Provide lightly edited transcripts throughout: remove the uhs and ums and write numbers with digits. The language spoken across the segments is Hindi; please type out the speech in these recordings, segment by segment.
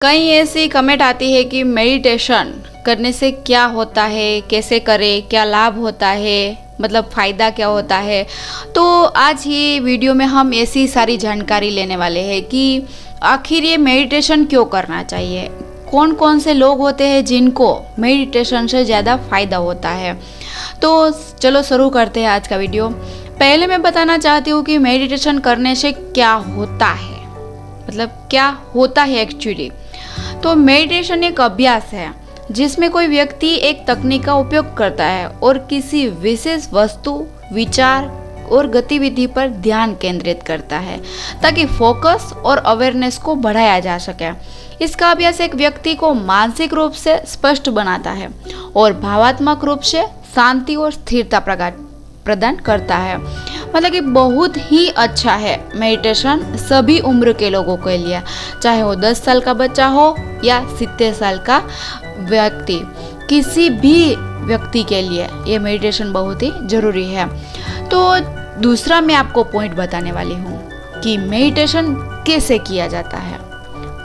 कई ऐसी कमेंट आती है कि मेडिटेशन करने से क्या होता है, कैसे करें, क्या लाभ होता है, मतलब फ़ायदा क्या होता है। तो आज ये वीडियो में हम ऐसी सारी जानकारी लेने वाले हैं कि आखिर ये मेडिटेशन क्यों करना चाहिए, कौन कौन से लोग होते हैं जिनको मेडिटेशन से ज़्यादा फ़ायदा होता है। तो चलो शुरू करते हैं आज का वीडियो। पहले मैं बताना चाहती हूँ कि मेडिटेशन करने से क्या होता है, मतलब क्या होता है एक्चुअली। तो मेडिटेशन एक अभ्यास है जिसमें कोई व्यक्ति एक तकनीक का उपयोग करता है और किसी विशेष वस्तु, विचार और गतिविधि पर ध्यान केंद्रित करता है ताकि फोकस और अवेयरनेस को बढ़ाया जा सके। इसका अभ्यास एक व्यक्ति को मानसिक रूप से स्पष्ट बनाता है और भावात्मक रूप से शांति और स्थिरता प्रदान करता है। मतलब कि बहुत ही अच्छा है मेडिटेशन सभी उम्र के लोगों के लिए, चाहे वो 10 साल का बच्चा हो या 70 साल का व्यक्ति, किसी भी व्यक्ति के लिए ये मेडिटेशन बहुत ही ज़रूरी है। तो दूसरा मैं आपको पॉइंट बताने वाली हूँ कि मेडिटेशन कैसे किया जाता है।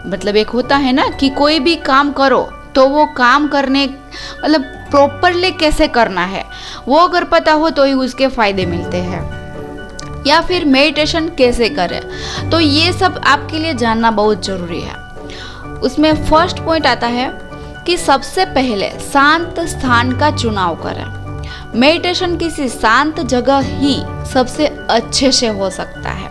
मतलब एक होता है ना कि कोई भी काम करो तो वो काम करने मतलब प्रॉपरली कैसे करना है, वो अगर पता हो तो ही उसके फ़ायदे मिलते हैं। या फिर मेडिटेशन कैसे करें, तो ये सब आपके लिए जानना बहुत ज़रूरी है। उसमें फर्स्ट पॉइंट आता है कि सबसे पहले शांत स्थान का चुनाव करें। मेडिटेशन किसी शांत जगह ही सबसे अच्छे से हो सकता है।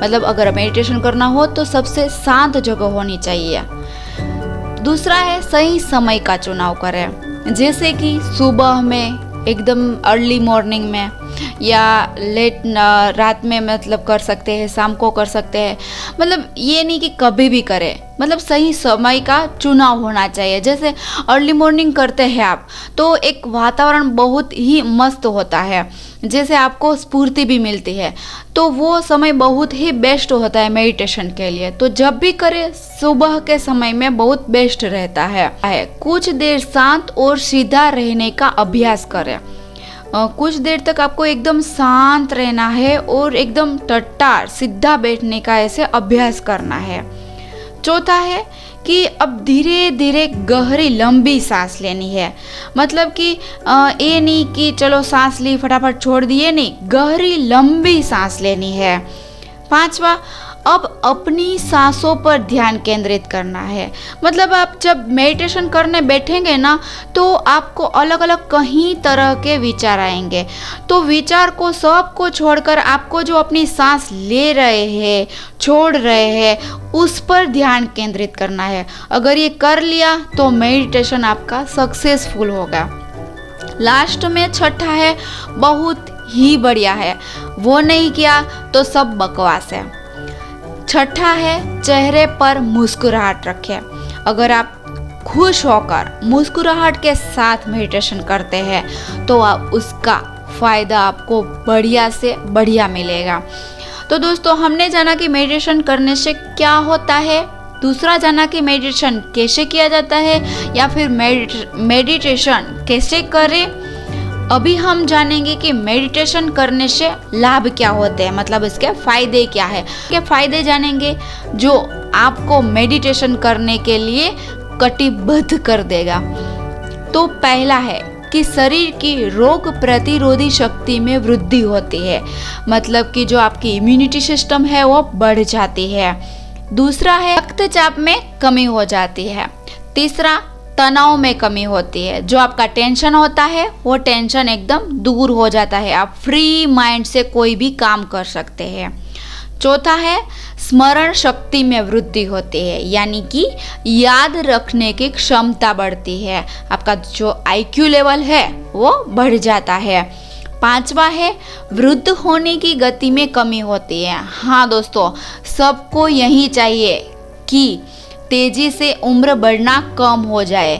मतलब अगर मेडिटेशन करना हो तो सबसे शांत जगह होनी चाहिए। दूसरा है सही समय का चुनाव करें, जैसे कि सुबह में, एकदम अर्ली मॉर्निंग में, या लेट रात में मतलब कर सकते हैं, शाम को कर सकते हैं। मतलब ये नहीं कि कभी भी करें, मतलब सही समय का चुनाव होना चाहिए। जैसे अर्ली मॉर्निंग करते हैं आप तो एक वातावरण बहुत ही मस्त होता है, जैसे आपको स्फूर्ति भी मिलती है, तो वो समय बहुत ही बेस्ट होता है मेडिटेशन के लिए। तो जब भी करें सुबह के समय में बहुत बेस्ट रहता है। कुछ देर शांत और सीधा रहने का अभ्यास करें। कुछ देर तक आपको एकदम शांत रहना है और एकदम टट्टार सीधा बैठने का ऐसे अभ्यास करना है। चौथा है कि अब धीरे धीरे गहरी लंबी सांस लेनी है। मतलब कि ये नहीं कि चलो सांस ली फटाफट छोड़ दिए, नहीं, गहरी लंबी सांस लेनी है। पांचवा, अब अपनी सांसों पर ध्यान केंद्रित करना है। मतलब आप जब मेडिटेशन करने बैठेंगे ना तो आपको अलग अलग कई तरह के विचार आएंगे, तो विचार को सबको छोड़कर आपको जो अपनी सांस ले रहे हैं, छोड़ रहे हैं, उस पर ध्यान केंद्रित करना है। अगर ये कर लिया तो मेडिटेशन आपका सक्सेसफुल होगा। लास्ट में छठा है, बहुत ही बढ़िया है, वो नहीं किया तो सब बकवास है। छठा है, चेहरे पर मुस्कुराहट रखें। अगर आप खुश होकर मुस्कुराहट के साथ मेडिटेशन करते हैं तो उसका फ़ायदा आपको बढ़िया से बढ़िया मिलेगा। तो दोस्तों, हमने जाना कि मेडिटेशन करने से क्या होता है, दूसरा जाना कि मेडिटेशन कैसे किया जाता है, या फिर मेडिटेशन कैसे करें। अभी हम जानेंगे कि मेडिटेशन करने से लाभ क्या होते हैं, मतलब इसके फ़ायदे क्या है। के फ़ायदे जानेंगे जो आपको मेडिटेशन करने के लिए कटिबद्ध कर देगा। तो पहला है कि शरीर की रोग प्रतिरोधी शक्ति में वृद्धि होती है। मतलब कि जो आपकी इम्यूनिटी सिस्टम है वो बढ़ जाती है। दूसरा है रक्तचाप में कमी हो जाती है। तीसरा, तनाव में कमी होती है। जो आपका टेंशन होता है वो टेंशन एकदम दूर हो जाता है, आप फ्री माइंड से कोई भी काम कर सकते हैं। चौथा है स्मरण शक्ति में वृद्धि होती है, यानी कि याद रखने की क्षमता बढ़ती है, आपका जो IQ लेवल है वो बढ़ जाता है। पांचवा है वृद्ध होने की गति में कमी होती है। हाँ दोस्तों, सबको यही चाहिए कि तेजी से उम्र बढ़ना कम हो जाए,